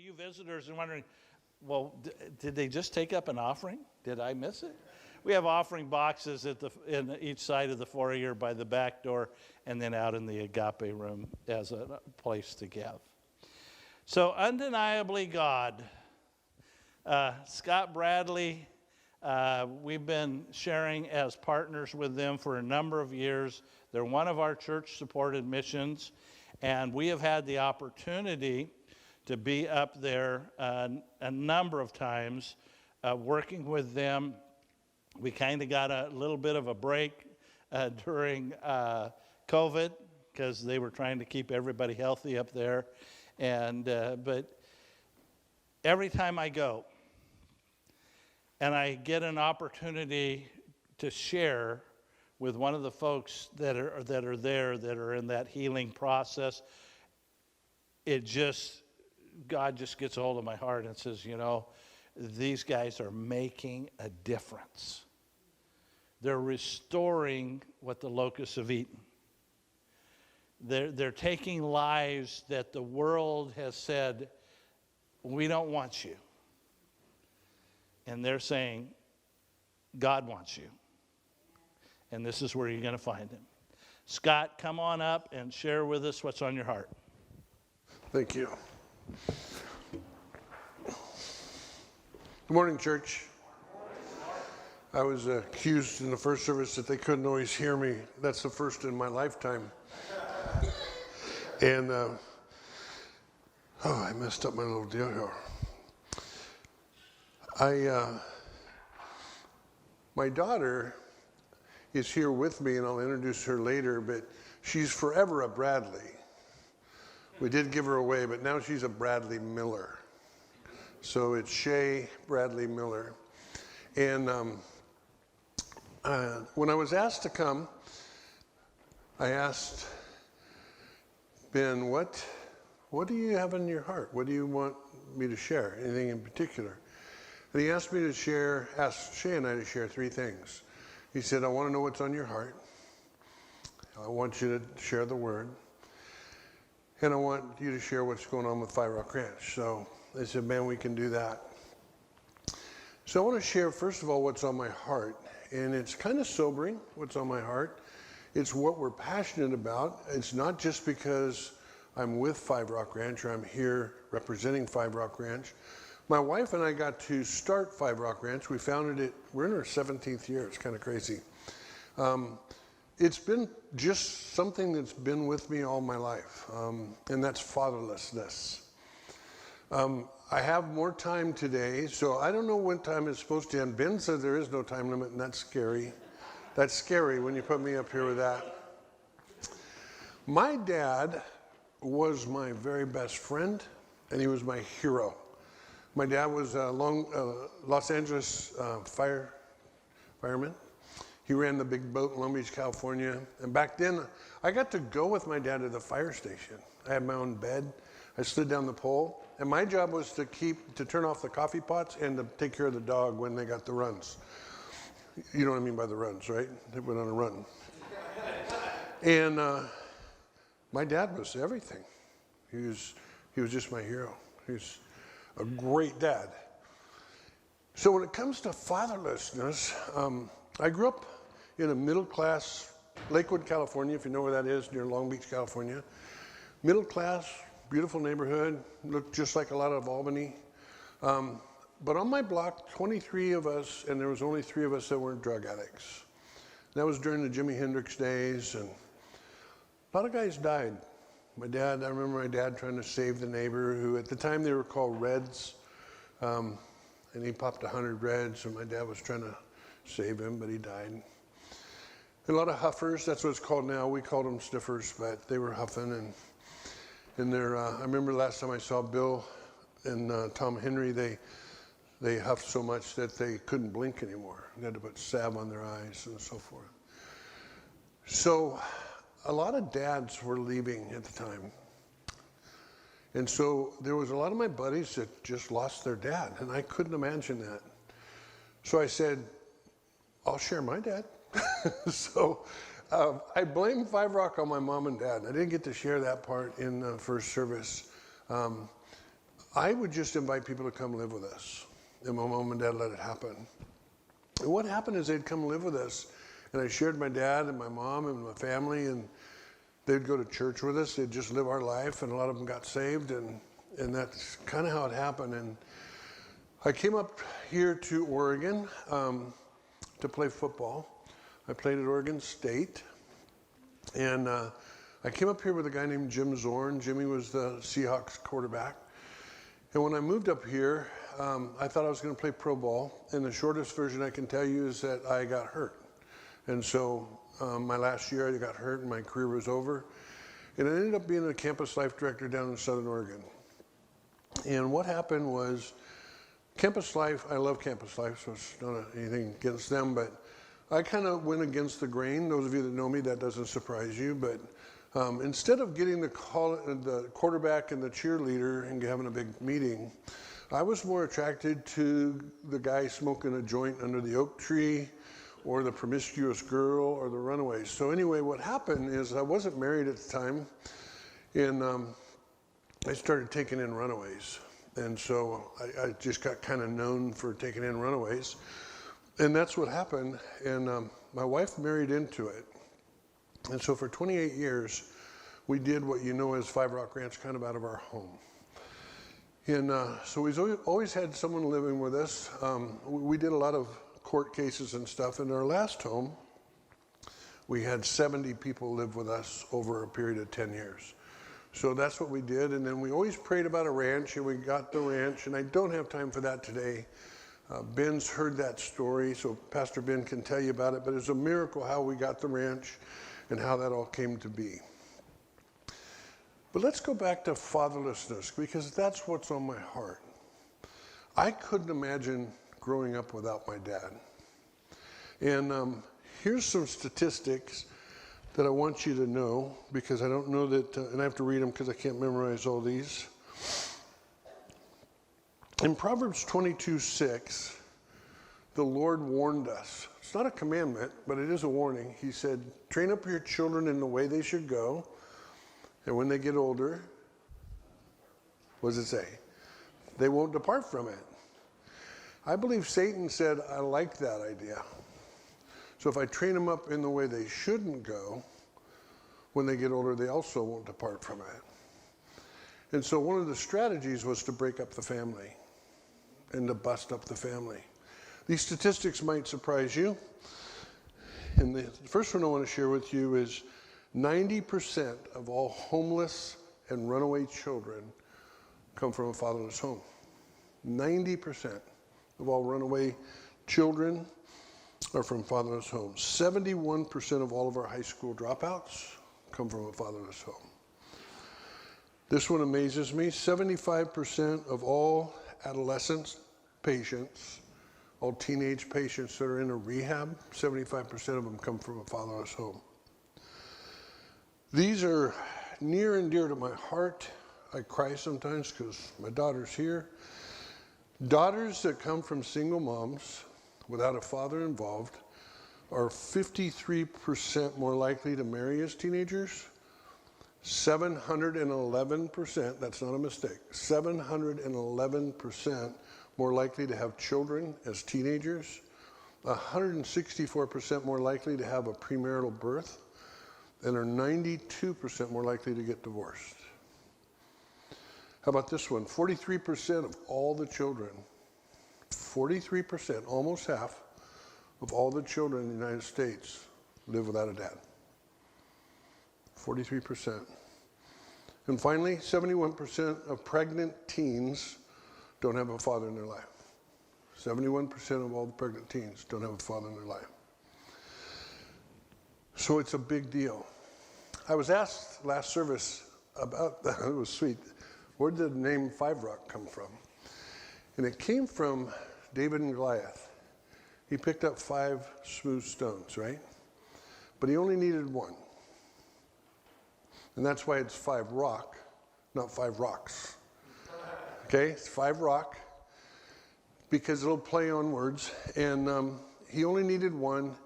you visitors are wondering, well, did they just take up an offering? Did I miss it? We have offering boxes in each side of the foyer by the back door, and then out in the agape room as a place to give. So, Undeniably God. Scott Bradley, we've been sharing as partners with them for a number of years. They're one of our church-supported missions, and we have had the opportunity to be up there a number of times working with them. We kind of got a little bit of a break during COVID because they were trying to keep everybody healthy up there. But every time I go and I get an opportunity to share with one of the folks that are there that are in that healing process, God just gets a hold of my heart and says, these guys are making a difference. They're restoring what the locusts have eaten. They're taking lives that the world has said, we don't want you. And they're saying, God wants you. And this is where you're going to find him. Scott, come on up and share with us what's on your heart. Thank you. Good morning, church. I was accused in the first service that they couldn't always hear me. That's the first in my lifetime. And, I messed up my little deal here. My daughter is here with me, and I'll introduce her later, but she's forever a Bradley. We did give her away, but now she's a Bradley Miller. So it's Shay Bradley Miller. And when I was asked to come, I asked Ben, what do you have in your heart? What do you want me to share? Anything in particular? And he asked Shay and I to share three things. He said, I want to know what's on your heart. I want you to share the word. And I want you to share what's going on with Five Rock Ranch. So they said, man, we can do that. So I want to share, first of all, what's on my heart. And it's kind of sobering, what's on my heart. It's what we're passionate about. It's not just because I'm with Five Rock Ranch or I'm here representing Five Rock Ranch. My wife and I got to start Five Rock Ranch. We founded it, we're in our 17th year. It's kind of crazy. It's been just something that's been with me all my life, and that's fatherlessness. I have more time today, so I don't know when time is supposed to end. Ben said there is no time limit, and that's scary. That's scary when you put me up here with that. My dad was my very best friend, and he was my hero. My dad was a Los Angeles fireman. He ran the big boat in Long Beach, California. And back then, I got to go with my dad to the fire station. I had my own bed. I slid down the pole. And my job was to turn off the coffee pots and to take care of the dog when they got the runs. You know what I mean by the runs, right? They went on a run. And my dad was everything. He was just my hero. He was a great dad. So when it comes to fatherlessness, I grew up in a middle-class, Lakewood, California, if you know where that is, near Long Beach, California. Middle-class, beautiful neighborhood, looked just like a lot of Albany. But on my block, 23 of us, and there was only 3 of us that weren't drug addicts. That was during the Jimi Hendrix days, and a lot of guys died. I remember my dad trying to save the neighbor who, at the time, they were called Reds, and he popped 100 Reds, and my dad was trying to save him, but he died. A lot of huffers, that's what it's called now. We called them sniffers, but they were huffing, and they're, I remember last time I saw Bill and Tom Henry, they huffed so much that they couldn't blink anymore. They had to put salve on their eyes and so forth. So a lot of dads were leaving at the time. And so there was a lot of my buddies that just lost their dad, and I couldn't imagine that. So I said, I'll share my dad. So I blamed Five Rock on my mom and dad. I didn't get to share that part in the first service. I would just invite people to come live with us. And my mom and dad let it happen. And what happened is they'd come live with us, and I shared my dad and my mom and my family, and they'd go to church with us. They'd just live our life, and a lot of them got saved, and that's kind of how it happened. And I came up here to Oregon to play football. I played at Oregon State, and I came up here with a guy named Jim Zorn. Jimmy was the Seahawks quarterback. And when I moved up here, I thought I was going to play pro ball, and the shortest version I can tell you is that I got hurt. And so my last year I got hurt and my career was over. And I ended up being a campus life director down in Southern Oregon. And what happened was, campus life, I love campus life, so it's not anything against them, but I kind of went against the grain. Those of you that know me, that doesn't surprise you, but instead of getting the quarterback and the cheerleader and having a big meeting, I was more attracted to the guy smoking a joint under the oak tree, or the promiscuous girl, or the runaways. So anyway, what happened is I wasn't married at the time, and I started taking in runaways. And so I just got kind of known for taking in runaways. And that's what happened. And my wife married into it. And so for 28 years, we did what you know as Five Rock Ranch, kind of out of our home. And so we've always had someone living with us. We did a lot of court cases and stuff. In our last home, we had 70 people live with us over a period of 10 years. So that's what we did. And then we always prayed about a ranch, and we got the ranch. And I don't have time for that today. Ben's heard that story, so Pastor Ben can tell you about it. But it's a miracle how we got the ranch and how that all came to be. But let's go back to fatherlessness, because that's what's on my heart. I couldn't imagine growing up without my dad. And here's some statistics that I want you to know, because I don't know that, and I have to read them because I can't memorize all these. In Proverbs 22:6, the Lord warned us. It's not a commandment, but it is a warning. He said, train up your children in the way they should go, and when they get older, what does it say? They won't depart from it. I believe Satan said, I like that idea. So if I train them up in the way they shouldn't go, when they get older, they also won't depart from it. And so one of the strategies was to break up the family and to bust up the family. These statistics might surprise you. And the first one I want to share with you is 90% of all homeless and runaway children come from a fatherless home. 90% of all runaway children are from fatherless homes. 71% of all of our high school dropouts come from a fatherless home. This one amazes me. 75% of all adolescent patients, all teenage patients that are in a rehab, 75% of them come from a fatherless home. These are near and dear to my heart. I cry sometimes because my daughter's here. Daughters that come from single moms without a father involved are 53% more likely to marry as teenagers, 711%, that's not a mistake, 711% more likely to have children as teenagers, 164% more likely to have a premarital birth, and are 92% more likely to get divorced. How about this one? 43% of all the children, 43%, almost half of all the children in the United States live without a dad. 43%. And finally, 71% of pregnant teens don't have a father in their life. 71% of all the pregnant teens don't have a father in their life. So it's a big deal. I was asked last service about that. It was sweet. Where did the name Five Rock come from? And it came from David and Goliath. He picked up 5 smooth stones, right? But he only needed 1. And that's why it's 5 rock, not 5 rocks. Okay, it's 5 rock, because it'll play on words. And he only needed 1.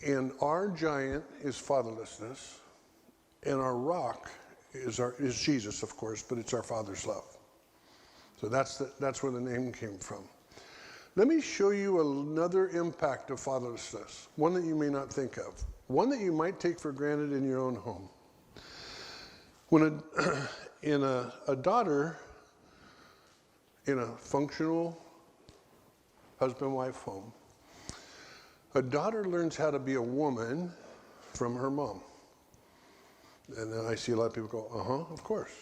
And our giant is fatherlessness. And our rock is Jesus, of course, but it's our Father's love. So that's where the name came from. Let me show you another impact of fatherlessness, one that you may not think of, one that you might take for granted in your own home. When a daughter in a functional husband-wife home, a daughter learns how to be a woman from her mom. And then I see a lot of people go, of course.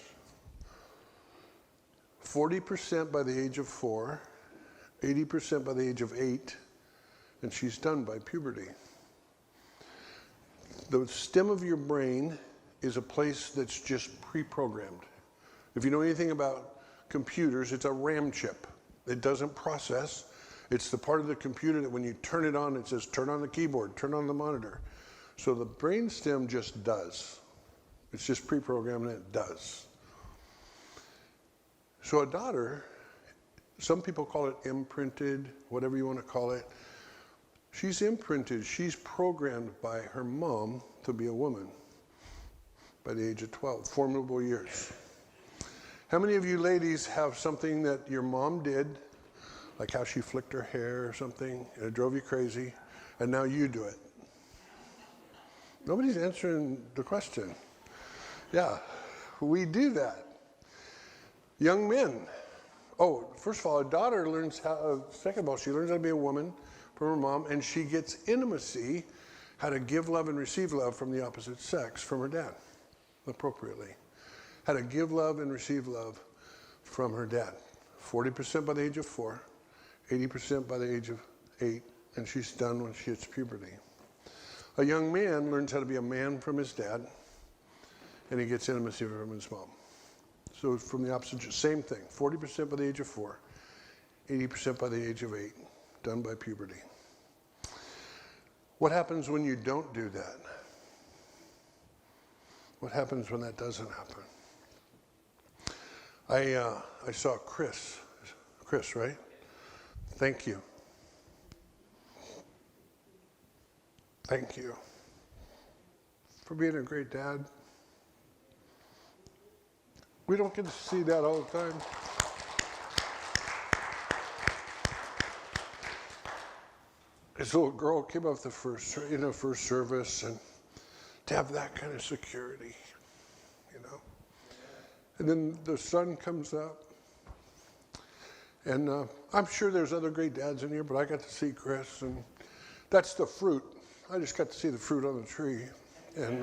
40% by the age of 4, 80% by the age of 8, and she's done by puberty. The stem of your brain is a place that's just pre-programmed. If you know anything about computers, it's a RAM chip. It doesn't process. It's the part of the computer that when you turn it on, it says, turn on the keyboard, turn on the monitor. So the brain stem just does. It's just pre-programmed and it does. So a daughter, some people call it imprinted, whatever you want to call it. She's imprinted, she's programmed by her mom to be a woman by the age of 12, formidable years. How many of you ladies have something that your mom did, like how she flicked her hair or something, and it drove you crazy, and now you do it? Nobody's answering the question. Yeah, we do that. Young men. Oh, first of all, a daughter learns how, second of all, she learns how to be a woman from her mom, and she gets intimacy, how to give love and receive love from the opposite sex, from her dad, appropriately. How to give love and receive love from her dad. 40% by the age of 4, 80% by the age of 8, and she's done when she hits puberty. A young man learns how to be a man from his dad, and he gets intimacy from his mom. So from the opposite, same thing, 40% by the age of 4, 80% by the age of 8, done by puberty. What happens when you don't do that? What happens when that doesn't happen? I saw Chris, right? Thank you. Thank you for being a great dad. We don't get to see that all the time. This little girl came up the first service, and to have that kind of security, And then the son comes up, and I'm sure there's other great dads in here, but I got to see Chris, and that's the fruit. I just got to see the fruit on the tree, and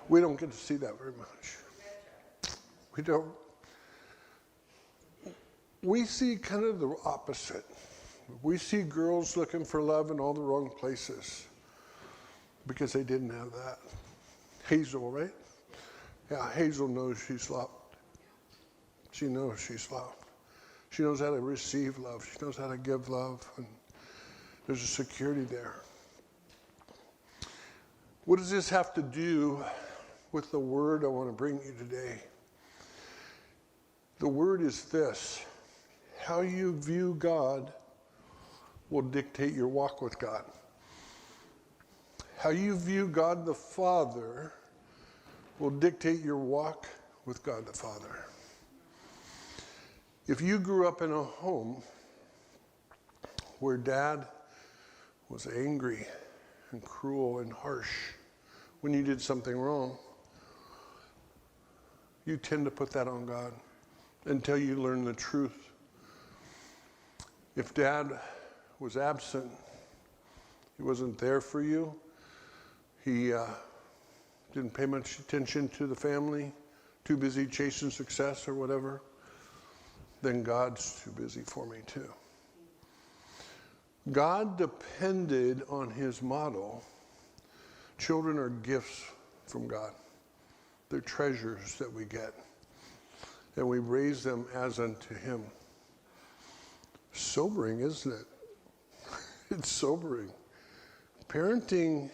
we don't get to see that very much. We don't. We see kind of the opposite. We see girls looking for love in all the wrong places because they didn't have that. Hazel, right? Yeah, Hazel knows she's loved. She knows she's loved. She knows how to receive love. She knows how to give love. And there's a security there. What does this have to do with the word I want to bring you today? The word is this: how you view God will dictate your walk with God. How you view God the Father will dictate your walk with God the Father. If you grew up in a home where dad was angry and cruel and harsh when you did something wrong, you tend to put that on God until you learn the truth. If dad was absent, he wasn't there for you, he didn't pay much attention to the family, too busy chasing success or whatever, then God's too busy for me too. God depended on his model. Children are gifts from God. They're treasures that we get. And we raise them as unto him. Sobering, isn't it? It's sobering. Parenting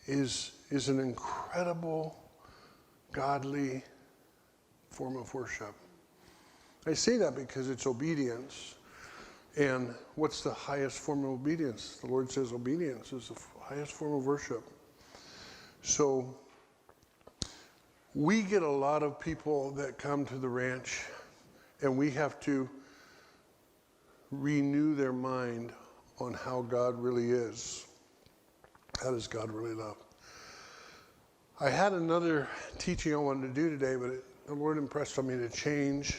is an incredible, godly form of worship. I say that because it's obedience. And what's the highest form of obedience? The Lord says obedience is the highest form of worship. So we get a lot of people that come to the ranch And we have to renew their mind on how God really is. How does God really love? I had another teaching I wanted to do today, but the Lord impressed on me to change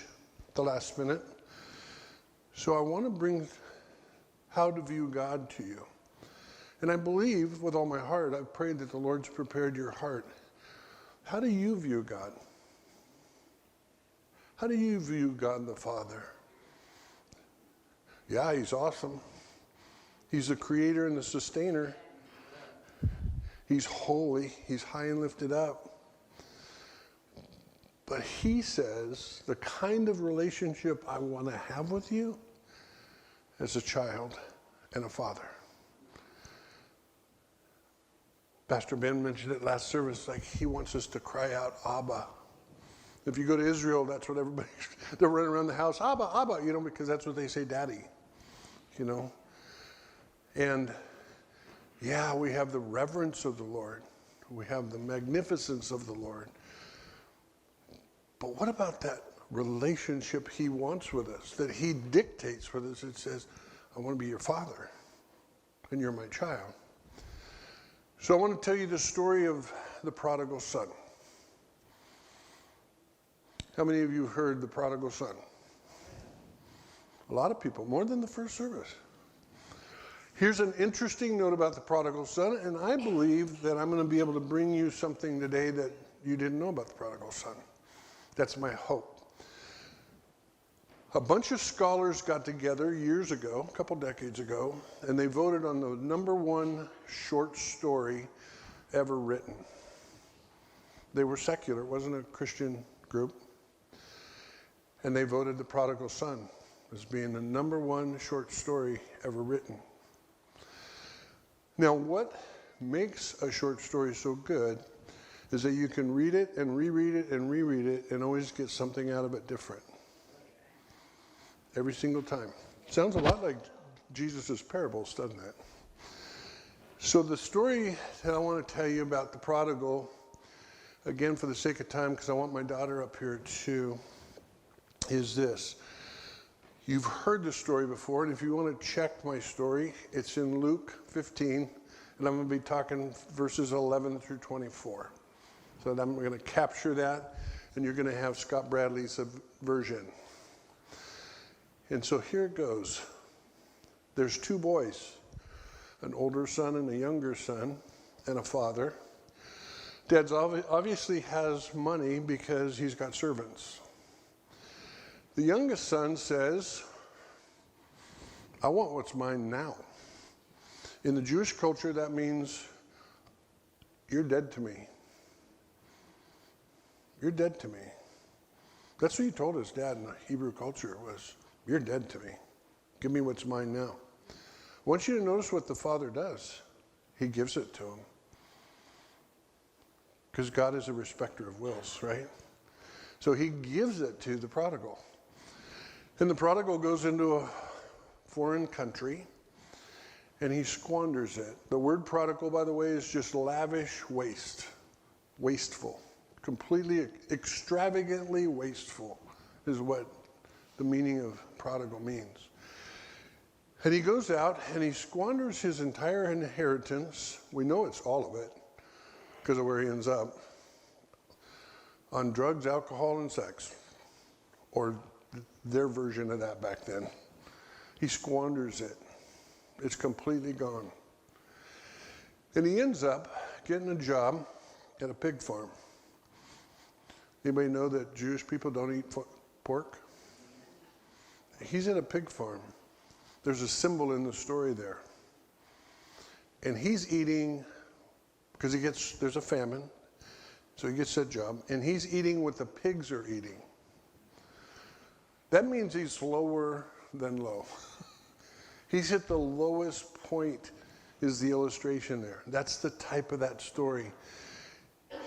at the last minute. So I want to bring how to view God to you. And I believe with all my heart, I've prayed that the Lord's prepared your heart. How do you view God? How do you view God the Father? Yeah, he's awesome. He's the creator and the sustainer. He's holy. He's high and lifted up. But he says, the kind of relationship I want to have with you as a child and a father. Pastor Ben mentioned it last service, like he wants us to cry out, Abba. If you go to Israel, that's what everybody, they're running around the house, Abba, Abba, because that's what they say, Daddy, And yeah, we have the reverence of the Lord. We have the magnificence of the Lord. But what about that relationship he wants with us, that he dictates with us? It says, I want to be your father, and you're my child. So I want to tell you the story of the prodigal son. How many of you heard the prodigal son? A lot of people, more than the first service. Here's an interesting note about the prodigal son, and I believe that I'm going to be able to bring you something today that you didn't know about the prodigal son. That's my hope. A bunch of scholars got together years ago, a couple decades ago, and they voted on the #1 short story ever written. They were secular, it wasn't a Christian group. And they voted The Prodigal Son as being the #1 short story ever written. Now, what makes a short story so good is that you can read it and reread it and reread it and always get something out of it different. Every single time. Sounds a lot like Jesus' parables, doesn't it? So the story that I want to tell you about the prodigal, again for the sake of time, because I want my daughter up here too, is this. You've heard the story before, and if you want to check my story, it's in Luke 15, and I'm going to be talking verses 11 through 24. So I'm going to capture that, and you're going to have Scott Bradley's version. And so here it goes. There's 2 boys, an older son and a younger son, and a father. Dad's obviously has money because he's got servants. The youngest son says, I want what's mine now. In the Jewish culture, that means you're dead to me. You're dead to me. That's what he told his dad in the Hebrew culture was, you're dead to me. Give me what's mine now. I want you to notice what the father does. He gives it to him. Because God is a respecter of wills, right? So he gives it to the prodigal. And the prodigal goes into a foreign country and he squanders it. The word prodigal, by the way, is just lavish waste. Wasteful. Completely, extravagantly wasteful is what the meaning of prodigal means. And he goes out and he squanders his entire inheritance. We know it's all of it because of where he ends up. On drugs, alcohol, and sex. Or their version of that back then. He squanders it. It's completely gone. And he ends up getting a job at a pig farm. Anybody know that Jewish people don't eat pork? He's at a pig farm. There's a symbol in the story there. And he's eating, because there's a famine, so he gets that job, and he's eating what the pigs are eating. That means he's lower than low. He's at the lowest point is the illustration there. That's the type of that story.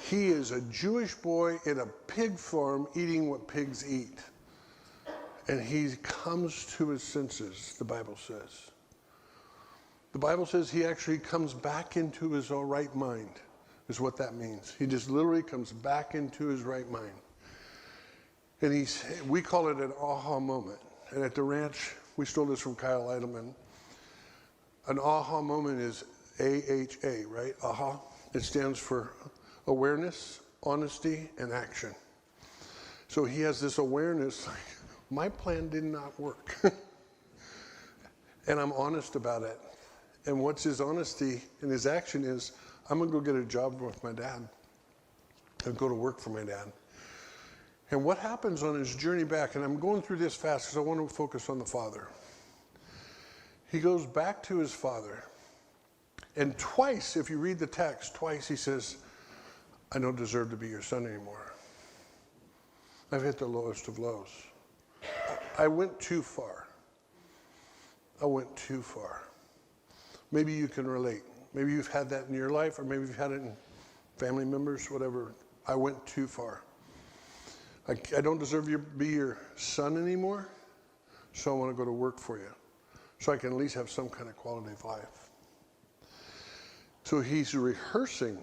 He is a Jewish boy in a pig farm eating what pigs eat. And he comes to his senses, the Bible says. The Bible says he actually comes back into his right mind, is what that means. He just literally comes back into his right mind. And we call it an aha moment. And at the ranch, we stole this from Kyle Eidelman. An aha moment is AHA, right? Aha. It stands for awareness, honesty, and action. So he has this awareness, like, my plan did not work. And I'm honest about it. And what's his honesty and his action is, I'm going to go get a job with my dad and go to work for my dad. And what happens on his journey back, and I'm going through this fast because I want to focus on the father. He goes back to his father. And twice, if you read the text, twice he says, I don't deserve to be your son anymore. I've hit the lowest of lows. I went too far. I went too far. Maybe you can relate. Maybe you've had that in your life, or maybe you've had it in family members, whatever. I went too far. I don't deserve to be your son anymore, so I want to go to work for you, so I can at least have some kind of quality of life. So he's rehearsing.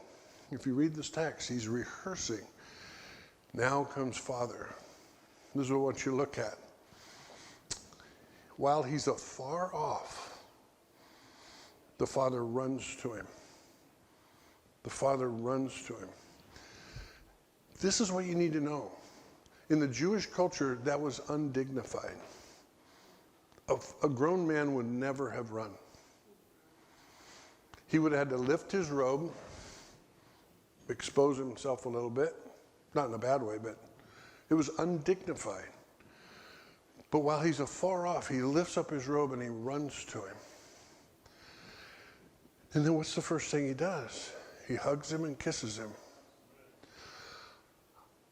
If you read this text, he's rehearsing. Now comes Father. This is what you look at. While he's afar off, the Father runs to him. The Father runs to him. This is what you need to know. In the Jewish culture, that was undignified. A grown man would never have run. He would have had to lift his robe, expose himself a little bit, not in a bad way, but it was undignified. But while he's afar off, he lifts up his robe and he runs to him. And then what's the first thing he does? He hugs him and kisses him.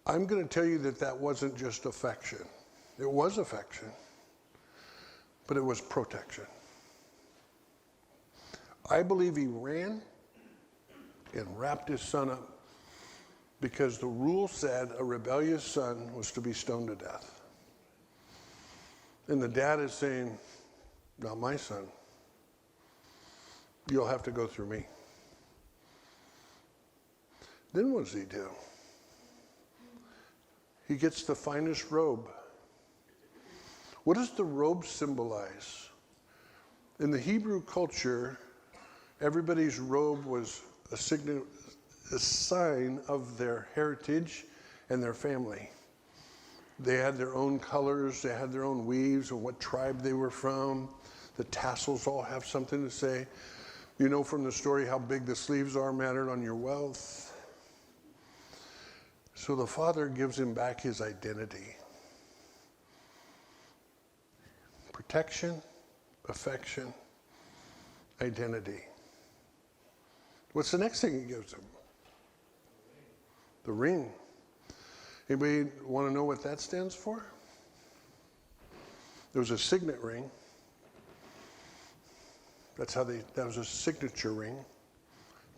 I'm going to tell you that wasn't just affection. It was affection, but it was protection. I believe he ran and wrapped his son up because the rule said a rebellious son was to be stoned to death. And the dad is saying, not my son. You'll have to go through me. Then what does he do? He gets the finest robe. What does the robe symbolize? In the Hebrew culture, everybody's robe was a sign of their heritage and their family. They had their own colors, they had their own weaves, and what tribe they were from. The tassels all have something to say. You know from the story how big the sleeves are mattered on your wealth. So the Father gives him back his identity. Protection, affection, identity. What's the next thing he gives him? The ring. Anybody want to know what that stands for? There was a signet ring. That was a signature ring.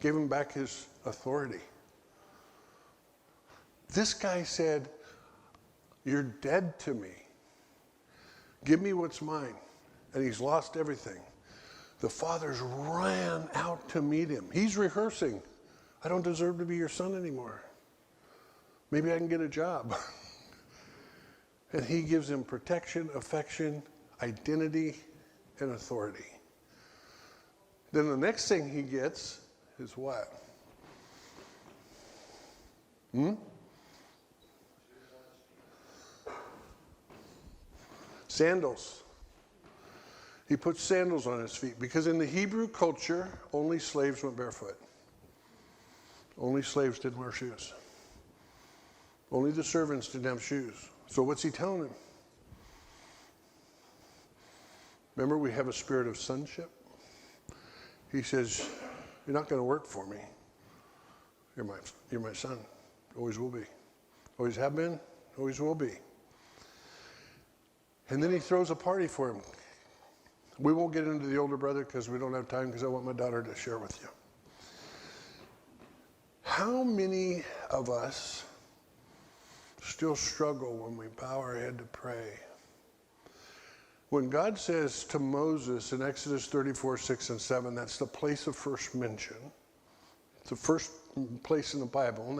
Gave him back his authority. This guy said, you're dead to me. Give me what's mine. And he's lost everything. The fathers ran out to meet him. He's rehearsing. I don't deserve to be your son anymore. Maybe I can get a job. And he gives him protection, affection, identity, and authority. Then the next thing he gets is what? Sandals. He puts sandals on his feet because in the Hebrew culture, only slaves went barefoot. Only slaves didn't wear shoes. Only the servants didn't have shoes. So what's he telling him? Remember, we have a spirit of sonship. He says, you're not going to work for me. You're my son. Always will be. Always have been, always will be. And then he throws a party for him. We won't get into the older brother because we don't have time because I want my daughter to share with you. How many of us still struggle when we bow our head to pray? When God says to Moses in Exodus 34, 6 and 7, that's the place of first mention. It's the first place in the Bible, and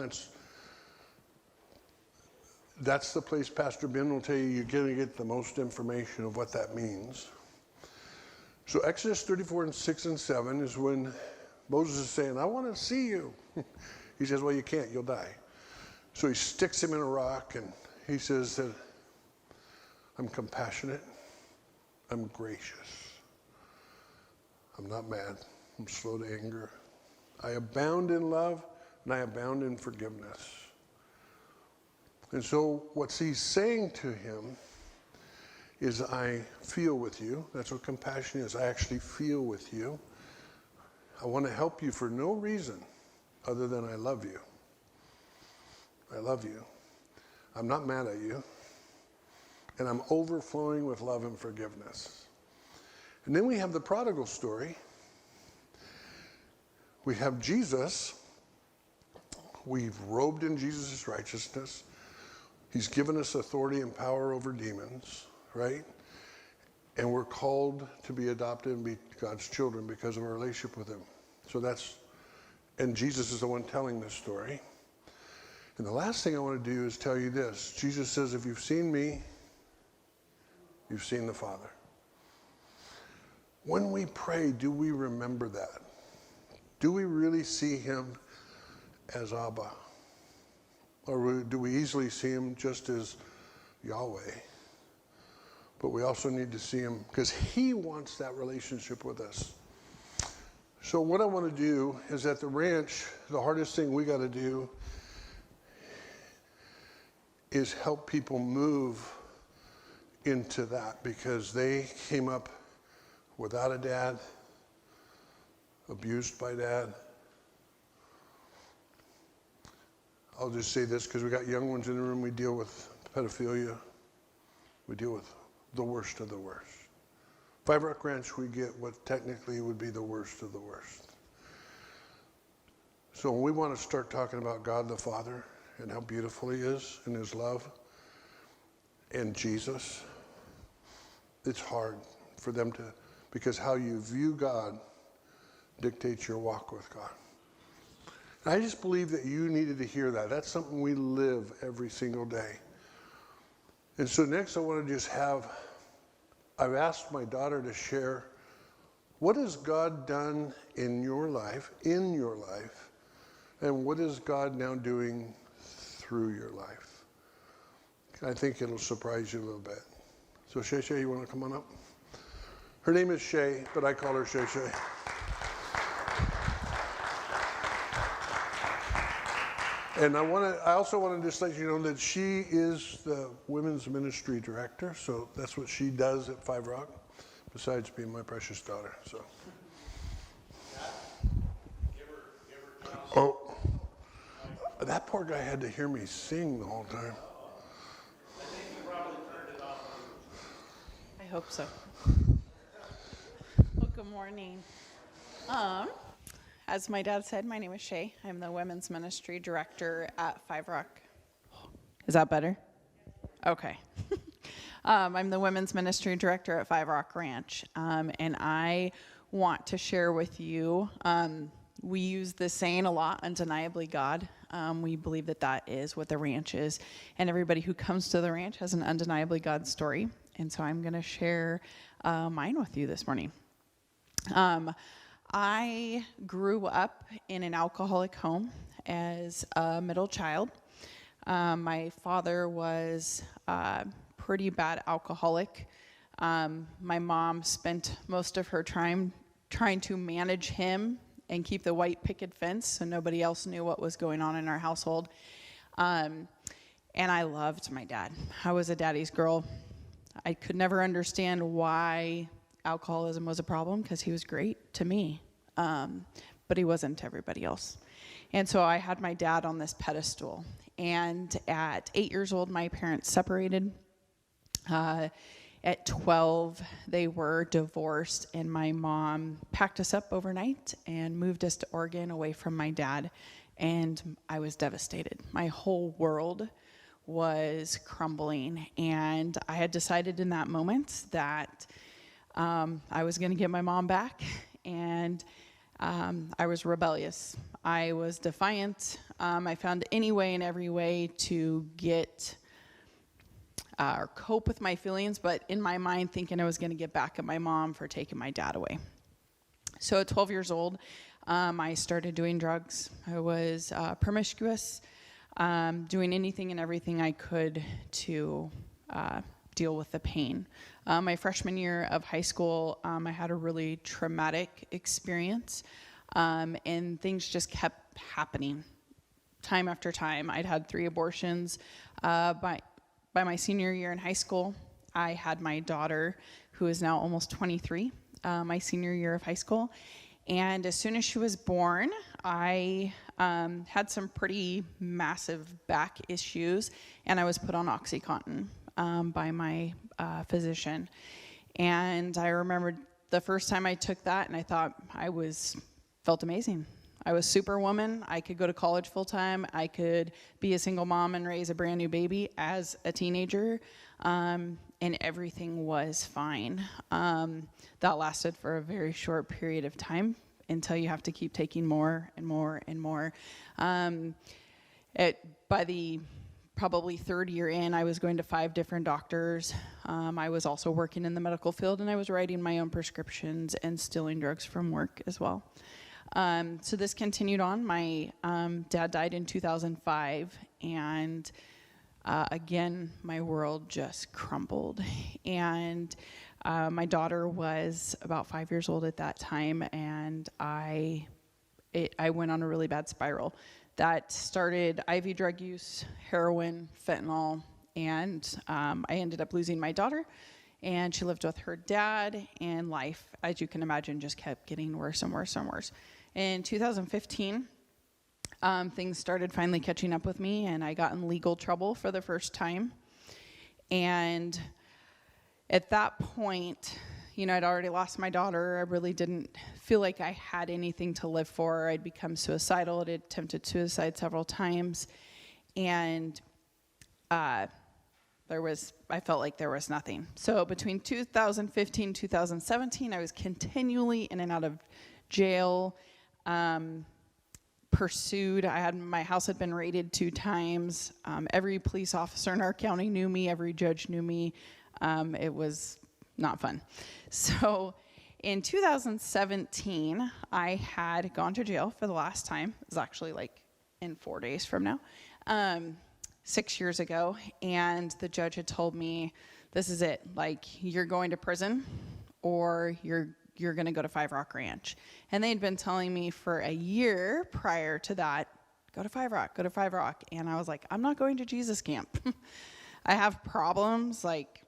that's the place Pastor Ben will tell you you're going to get the most information of what that means. So Exodus 34 and 6 and 7 is when Moses is saying, I want to see you. He says, well, you can't, you'll die. So he sticks him in a rock, and he says that I'm compassionate, I'm gracious, I'm not mad, I'm slow to anger. I abound in love, and I abound in forgiveness. And so what he's saying to him is, I feel with you. That's what compassion is. I actually feel with you. I want to help you for no reason other than I love you. I love you. I'm not mad at you. And I'm overflowing with love and forgiveness. And then we have the prodigal story. We have Jesus. We've robed in Jesus' righteousness. He's given us authority and power over demons, right? And we're called to be adopted and be God's children because of our relationship with him. So and Jesus is the one telling this story. And the last thing I want to do is tell you this. Jesus says, if you've seen me, you've seen the Father. When we pray, do we remember that? Do we really see him as Abba? Or do we easily see him just as Yahweh? But we also need to see him because he wants that relationship with us. So what I want to do is at the ranch, the hardest thing we got to do is help people move into that, because they came up without a dad, abused by dad. I'll just say this because we got young ones in the room. We deal with pedophilia. We deal with the worst of the worst. Five Rock Ranch, we get what technically would be the worst of the worst. So when we want to start talking about God the Father and how beautiful he is in his love and Jesus, it's hard for them to, because how you view God dictates your walk with God. And I just believe that you needed to hear that. That's something we live every single day. And so next I want to just I've asked my daughter to share, what has God done in your life, and what is God now doing through your life? I think it'll surprise you a little bit. So Shay, you want to come on up? Her name is Shay, but I call her Shay. And I also want to just let you know that she is the women's ministry director, so that's what she does at Five Rock, besides being my precious daughter. So. Oh, that poor guy had to hear me sing the whole time. I think you probably turned it off. I hope so. Well, good morning. As my dad said, my name is Shay. I'm the women's ministry director at Five Rock. Is that better? Okay. I'm the women's ministry director at Five Rock Ranch, and I want to share with you, we use this saying a lot, undeniably God. We believe that is what the ranch is, and everybody who comes to the ranch has an undeniably God story, and so I'm going to share mine with you this morning. I grew up in an alcoholic home as a middle child. My father was a pretty bad alcoholic. My mom spent most of her time trying to manage him and keep the white picket fence so nobody else knew what was going on in our household. And I loved my dad. I was a daddy's girl. I could never understand why alcoholism was a problem because he was great to me, but he wasn't to everybody else. And so I had my dad on this pedestal. And at 8 years old, my parents separated. At 12, they were divorced, and my mom packed us up overnight and moved us to Oregon away from my dad, and I was devastated. My whole world was crumbling, and I had decided in that moment that I was going to get my mom back, and I was rebellious. I was defiant. I found any way and every way to get or cope with my feelings, but in my mind thinking I was going to get back at my mom for taking my dad away. So at 12 years old, I started doing drugs. I was promiscuous, doing anything and everything I could to deal with the pain. My freshman year of high school, I had a really traumatic experience, and things just kept happening time after time. I'd had 3 abortions. By my senior year in high school, I had my daughter, who is now almost 23, my senior year of high school. And as soon as she was born, I had some pretty massive back issues, and I was put on OxyContin by my physician. And I remembered the first time I took that, and I thought felt amazing. I was superwoman. I could go to college full time. I could be a single mom and raise a brand new baby as a teenager, and everything was fine. That lasted for a very short period of time until you have to keep taking more and more and more. By the probably 3rd year in, I was going to 5 different doctors. I was also working in the medical field, and I was writing my own prescriptions and stealing drugs from work as well. So this continued on. My dad died in 2005, and again, my world just crumbled. And my daughter was about 5 years old at that time, and I went on a really bad spiral. That started IV drug use, heroin, fentanyl, and I ended up losing my daughter. And she lived with her dad, and life, as you can imagine, just kept getting worse and worse and worse. In 2015, things started finally catching up with me, and I got in legal trouble for the first time. And at that point, I'd already lost my daughter. I really didn't feel like I had anything to live for. I'd become suicidal. I'd attempted suicide several times. And I felt like there was nothing. So between 2015 and 2017, I was continually in and out of jail, pursued. My house had been raided 2 times. Every police officer in our county knew me. Every judge knew me. It was not fun. So in 2017, I had gone to jail for the last time. It was actually like in 4 days from now, 6 years ago. And the judge had told me, this is it. Like, you're going to prison, or you're going to go to Five Rock Ranch. And they'd been telling me for a year prior to that, go to Five Rock, go to Five Rock. And I was like, I'm not going to Jesus camp. I have problems like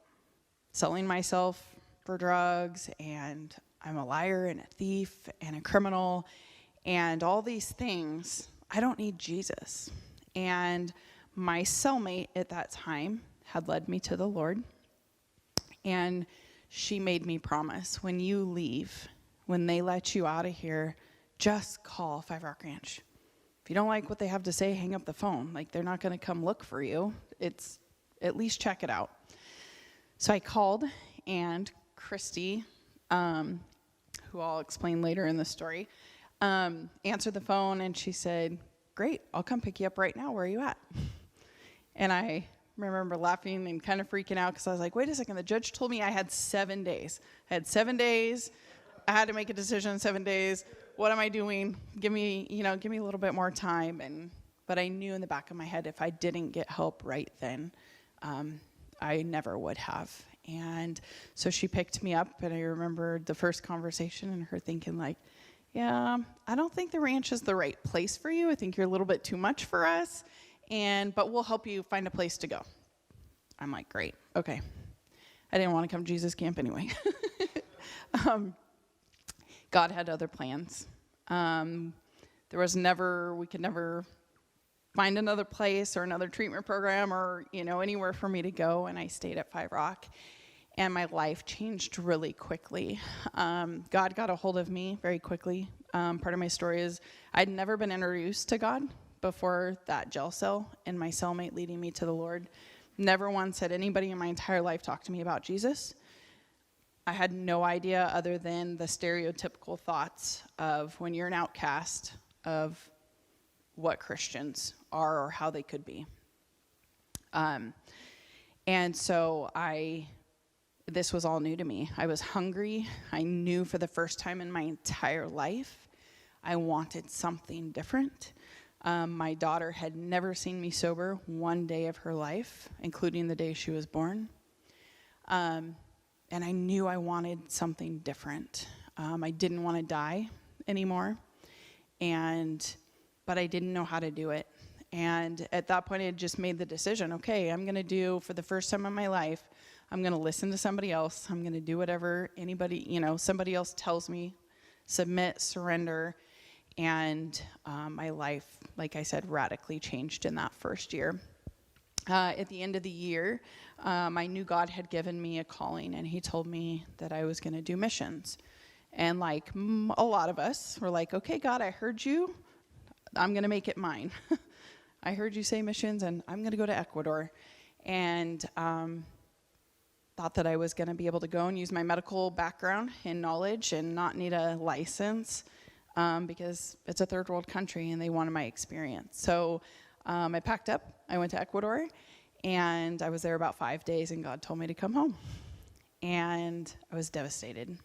selling myself for drugs, and I'm a liar and a thief and a criminal and all these things. I don't need Jesus. And my cellmate at that time had led me to the Lord, and she made me promise, when you leave, when they let you out of here, just call Five Rock Ranch. If you don't like what they have to say, hang up the phone. Like, they're not going to come look for you. It's at least check it out. So I called, and Christy, who I'll explain later in the story, answered the phone, and she said, great, I'll come pick you up right now. Where are you at? And I remember laughing and kind of freaking out, because I was like, wait a second, the judge told me I had 7 days. I had 7 days. I had to make a decision in 7 days. What am I doing? Give me a little bit more time. But I knew in the back of my head, if I didn't get help right then, I never would have. And so she picked me up, and I remembered the first conversation and her thinking like, yeah, I don't think the ranch is the right place for you. I think you're a little bit too much for us, but we'll help you find a place to go. I'm like, great, okay. I didn't want to come to Jesus camp anyway. God had other plans. We could never find another place or another treatment program or, anywhere for me to go. And I stayed at Five Rock, and my life changed really quickly. God got a hold of me very quickly. Part of my story is I'd never been introduced to God before that jail cell and my cellmate leading me to the Lord. Never once had anybody in my entire life talk to me about Jesus. I had no idea, other than the stereotypical thoughts of when you're an outcast, of what Christians are or how they could be. And so this was all new to me. I was hungry. I knew for the first time in my entire life, I wanted something different. My daughter had never seen me sober one day of her life, including the day she was born. And I knew I wanted something different. I didn't want to die anymore, but I didn't know how to do it. And at that point, I had just made the decision, okay, I'm going to do, for the first time in my life, I'm going to listen to somebody else. I'm going to do whatever somebody else tells me, submit, surrender. And my life, like I said, radically changed in that first year. At the end of the year, I knew God had given me a calling, and he told me that I was going to do missions. And like a lot of us, we're like, okay, God, I heard you. I'm going to make it mine. I heard you say missions, and I'm going to go to Ecuador. And thought that I was going to be able to go and use my medical background and knowledge and not need a license because it's a third world country, and they wanted my experience. So I packed up. I went to Ecuador, and I was there about 5 days, and God told me to come home. And I was devastated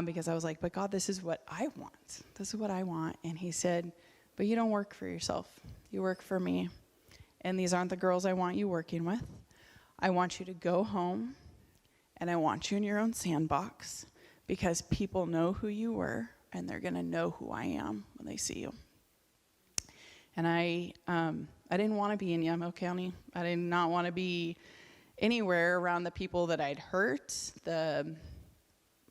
because I was like, but God, this is what I want. This is what I want. And he said, but you don't work for yourself. You work for me. And these aren't the girls I want you working with. I want you to go home, and I want you in your own sandbox because people know who you were, and they're going to know who I am when they see you. And I didn't want to be in Yamaha County. I did not want to be anywhere around the people that I'd hurt, the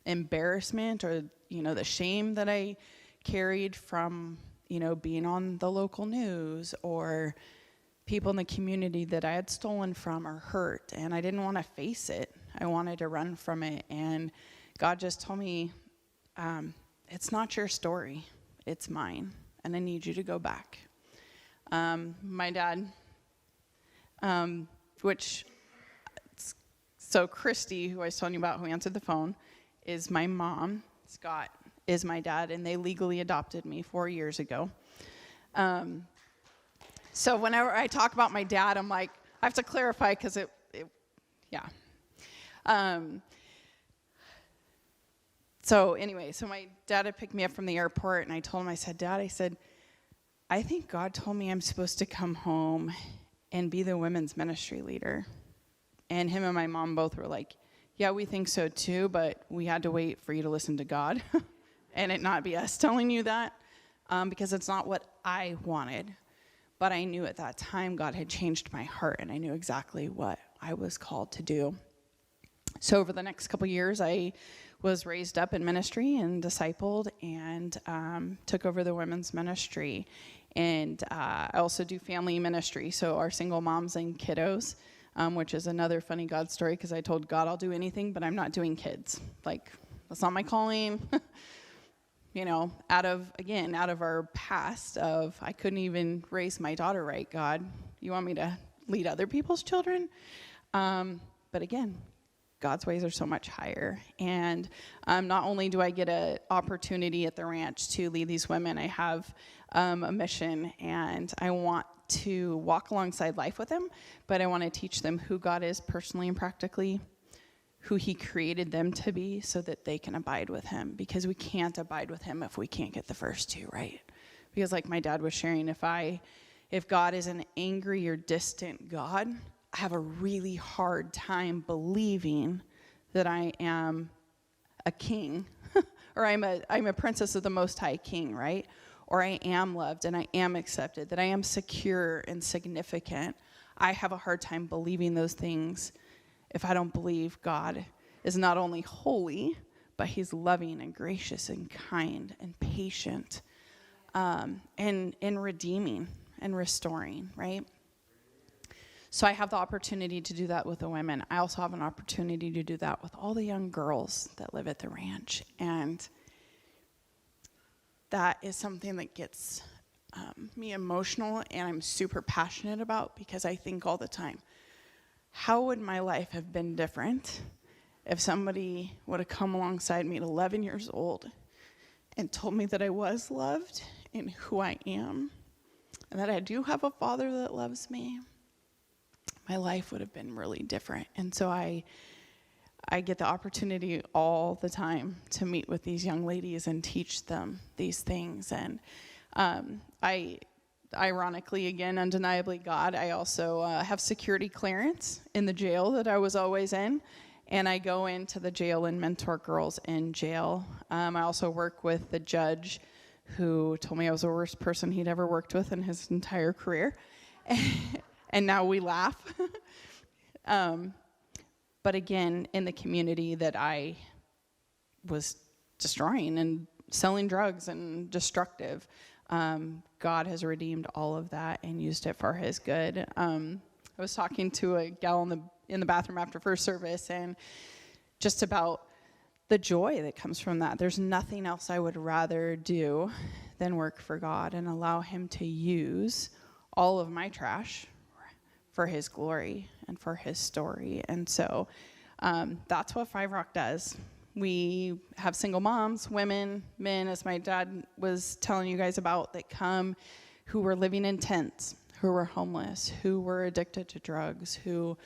embarrassment or, the shame that I carried from, being on the local news, or people in the community that I had stolen from or hurt. And I didn't want to face it. I wanted to run from it. And God just told me, it's not your story, it's mine. And I need you to go back. My dad, so Christy, who I was telling you about, who answered the phone, is my mom. Scott is my dad, and they legally adopted me 4 years ago. So whenever I talk about my dad, I'm like, I have to clarify because yeah. So my dad had picked me up from the airport, and I told him, I said, Dad, I think God told me I'm supposed to come home and be the women's ministry leader. And him and my mom both were like, yeah, we think so too, but we had to wait for you to listen to God and it not be us telling you that because it's not what I wanted. But I knew at that time God had changed my heart, and I knew exactly what I was called to do. So over the next couple years, I was raised up in ministry and discipled and took over the women's ministry. And I also do family ministry, so our single moms and kiddos, which is another funny God story because I told God I'll do anything, but I'm not doing kids. Like, that's not my calling. Out of our past of I couldn't even raise my daughter right, God. You want me to lead other people's children? But again, God's ways are so much higher. And not only do I get an opportunity at the ranch to lead these women, I have a mission, and I want to walk alongside life with them, but I want to teach them who God is personally and practically, who he created them to be, so that they can abide with him, because we can't abide with him if we can't get the first two right. Because like my dad was sharing, if God is an angry or distant God, I have a really hard time believing that I am a king or I'm a princess of the Most High King, right? Or I am loved and I am accepted, that I am secure and significant. I have a hard time believing those things if I don't believe God is not only holy, but he's loving and gracious and kind and patient, and redeeming and restoring, right? So I have the opportunity to do that with the women. I also have an opportunity to do that with all the young girls that live at the ranch. And that is something that gets me emotional, and I'm super passionate about, because I think all the time, how would my life have been different if somebody would have come alongside me at 11 years old and told me that I was loved and who I am, and that I do have a father that loves me, my life would have been really different. And so I get the opportunity all the time to meet with these young ladies and teach them these things. And ironically, again, undeniably God, I also have security clearance in the jail that I was always in. And I go into the jail and mentor girls in jail. I also work with the judge who told me I was the worst person he'd ever worked with in his entire career. And now we laugh. But again, in the community that I was destroying and selling drugs and destructive, God has redeemed all of that and used it for his good. I was talking to a gal in the bathroom after first service, and just about the joy that comes from that. There's nothing else I would rather do than work for God and allow him to use all of my trash for his glory and for his story. And so that's what Five Rock does. We have single moms, women, men, as my dad was telling you guys about, that come who were living in tents, who were homeless, who were addicted to drugs, who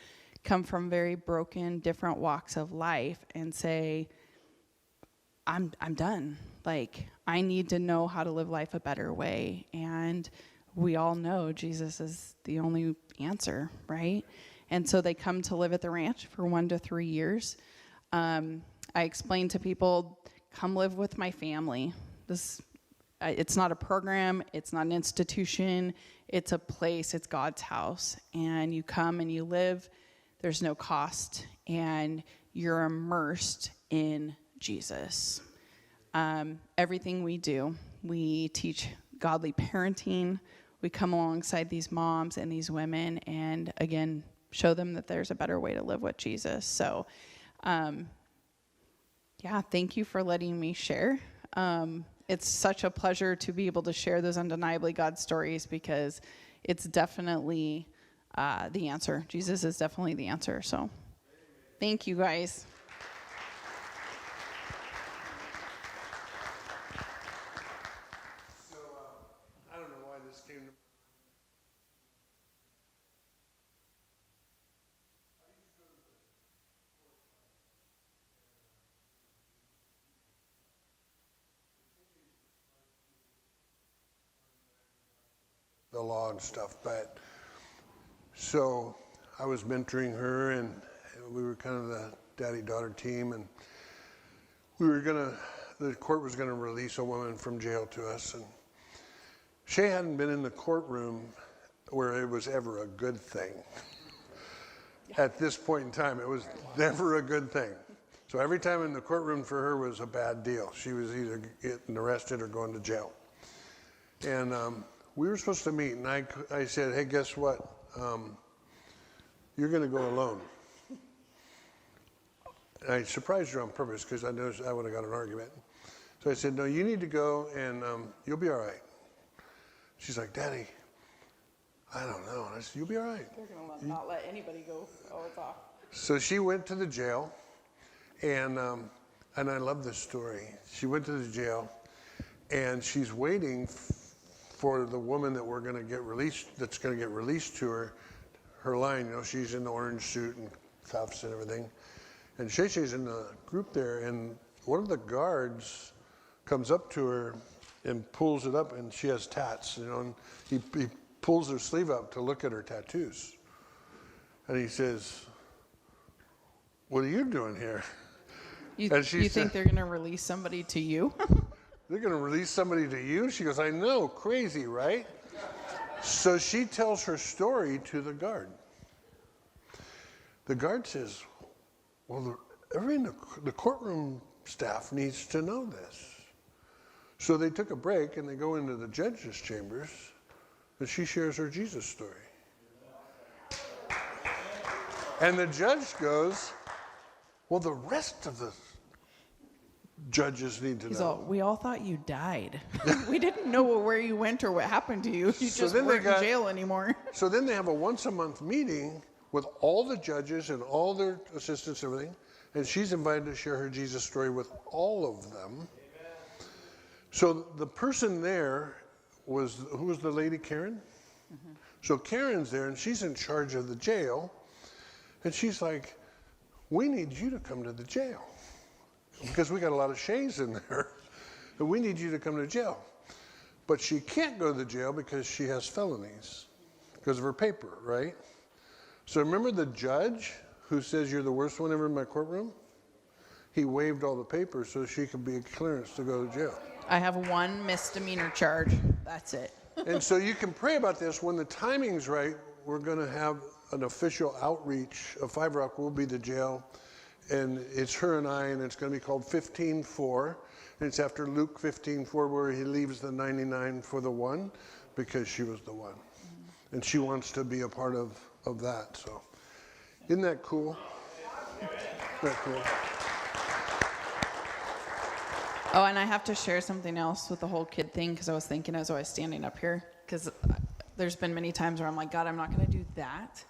come from very broken, different walks of life and say, I'm done. Like, I need to know how to live life a better way. And we all know Jesus is the only answer, right? And so they come to live at the ranch for 1 to 3 years. I explain to people, come live with my family. It's not a program. It's not an institution. It's a place. It's God's house. And you come and you live. There's no cost. And you're immersed in Jesus. Everything we do, we teach godly parenting. We come alongside these moms and these women and, again, show them that there's a better way to live with Jesus. So, thank you for letting me share. It's such a pleasure to be able to share those Undeniably God stories, because it's definitely the answer. Jesus is definitely the answer. So thank you, guys. So I don't know why this came to the law and stuff, but so I was mentoring her, and we were kind of the daddy-daughter team, and the court was gonna release a woman from jail to us, and Shay hadn't been in the courtroom where it was ever a good thing. At this point in time, it was never a good thing. So every time in the courtroom for her was a bad deal. She was either getting arrested or going to jail. And we were supposed to meet, and I said, hey, guess what? You're going to go alone. And I surprised her on purpose because I knew I would have got an argument. So I said, no, you need to go, and you'll be all right. She's like, Daddy, I don't know. I said, you'll be all right. They're going to not let anybody go. Oh, it's off. So she went to the jail, and I love this story. She went to the jail, and she's waiting for the woman that we're going to get released, that's going to get released to her line. You know, she's in the orange suit and cuffs and everything. And Shay-Shay's in the group there, and one of the guards comes up to her and pulls it up, and she has tats, you know, and he pulls her sleeve up to look at her tattoos. And he says, what are you doing here? You think they're going to release somebody to you? They're going to release somebody to you? She goes, I know, crazy, right? So she tells her story to the guard. The guard says, well, the courtroom staff needs to know this. So they took a break and they go into the judge's chambers, and she shares her Jesus story. And the judge goes, well, the rest of the judges need to know. We all thought you died. We didn't know where you went or what happened to you. You just weren't in jail anymore. So then they have a once-a-month meeting with all the judges and all their assistants and everything, and she's invited to share her Jesus story with all of them. Amen. So the person there who was the lady, Karen? Mm-hmm. So Karen's there, and she's in charge of the jail. And she's like, we need you to come to the jail. Because we got a lot of Shays in there. And we need you to come to jail. But she can't go to the jail because she has felonies. Because of her paper, right? So remember the judge who says you're the worst one ever in my courtroom? He waived all the papers so she could be clearance to go to jail. I have one misdemeanor charge. That's it. And so you can pray about this. When the timing's right, we're going to have an official outreach of Five Rock. Will be the jail. And it's her and I, and it's going to be called 15:4. And it's after Luke 15:4, where he leaves the 99 for the one, because she was the one. And she wants to be a part of that. So isn't that cool? Isn't that cool? Oh, and I have to share something else with the whole kid thing, because I was thinking as I was standing up here, because there's been many times where I'm like, God, I'm not going to do that.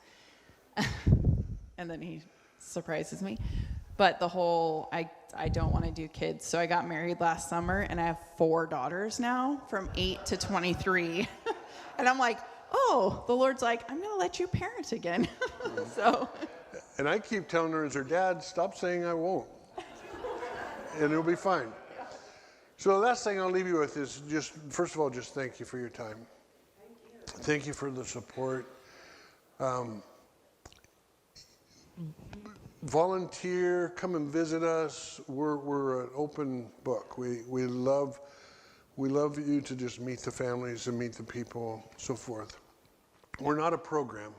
And then he surprises me. But the whole, I don't want to do kids. So I got married last summer, and I have 4 daughters now from 8 to 23. And I'm like, oh, the Lord's like, I'm going to let you parent again. So. And I keep telling her as her dad, stop saying I won't. And it'll be fine. So the last thing I'll leave you with is just, first of all, just thank you for your time. Thank you for the support. Volunteer, come and visit us. We're an open book. We love you to just meet the families and meet the people, so forth. We're not a program.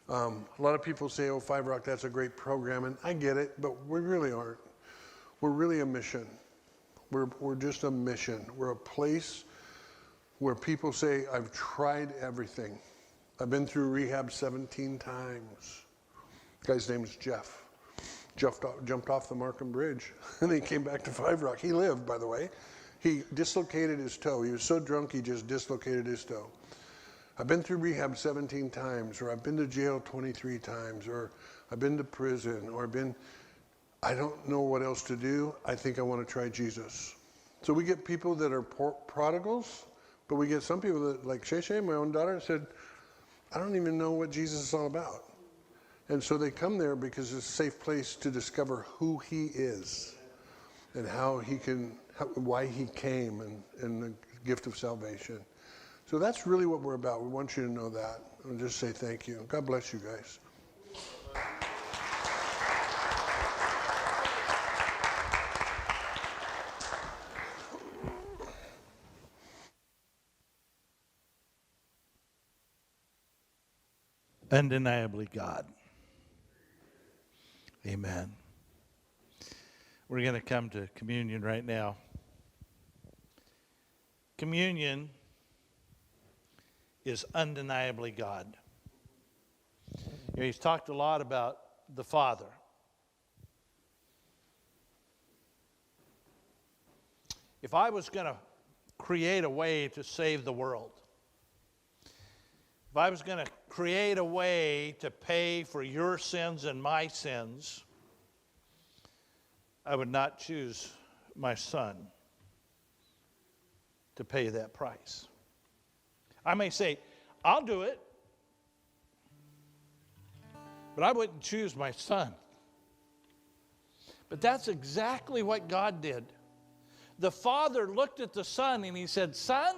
A lot of people say, oh, Five Rock, that's a great program, and I get it, but we really aren't. We're really a mission. We're just a mission. We're a place where people say, I've tried everything. I've been through rehab 17 times. The guy's name is Jeff. Jeff jumped off the Markham Bridge, and he came back to Five Rock. He lived, by the way. He dislocated his toe. He was so drunk, he just dislocated his toe. I've been through rehab 17 times, or I've been to jail 23 times, or I've been to prison, or I don't know what else to do. I think I want to try Jesus. So we get people that are prodigals, but we get some people that, like Shay, my own daughter, said, I don't even know what Jesus is all about. And so they come there because it's a safe place to discover who he is and why he came, and the gift of salvation. So that's really what we're about. We want you to know that. And just say thank you. God bless you guys. Undeniably God. Amen. We're going to come to communion right now. Communion is undeniably God. He's talked a lot about the Father. If I was going to create a way to save the world, if I was going to create a way to pay for your sins and my sins, I would not choose my son to pay that price. I may say, I'll do it, but I wouldn't choose my son. But that's exactly what God did. The Father looked at the Son and he said, Son,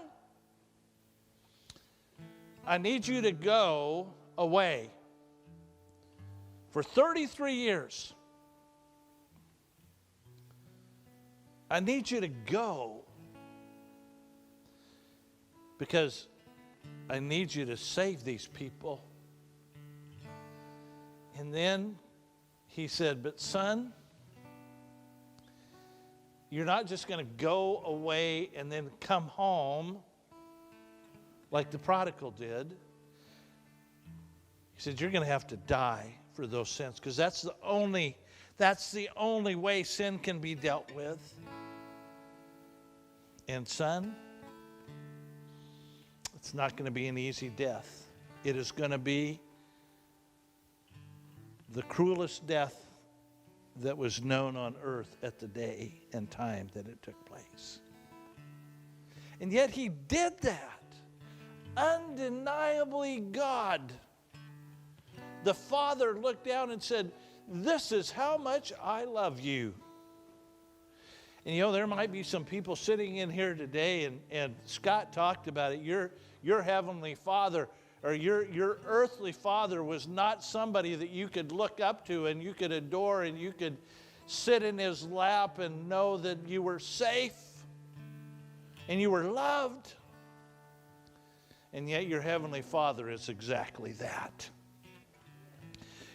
I need you to go away for 33 years. I need you to go because I need you to save these people. And then he said, but son, you're not just going to go away and then come home like the prodigal did. He said, you're going to have to die for those sins, because that's the only way sin can be dealt with. And son, it's not going to be an easy death. It is going to be the cruelest death that was known on earth at the day and time that it took place. And yet he did that undeniably God. The Father looked down and said, this is how much I love you. And you know, there might be some people sitting in here today, and Scott talked about it. Your heavenly Father, or your earthly father, was not somebody that you could look up to and you could adore and you could sit in his lap and know that you were safe and you were loved. And yet your heavenly Father is exactly that.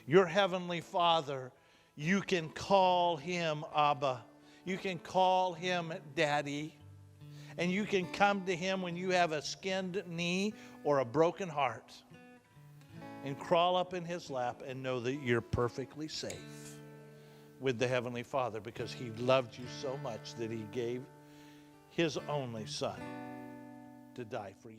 Your heavenly Father, you can call him Abba. You can call him Daddy. And you can come to him when you have a skinned knee or a broken heart and crawl up in his lap and know that you're perfectly safe with the Heavenly Father, because he loved you so much that he gave his only Son to die for you.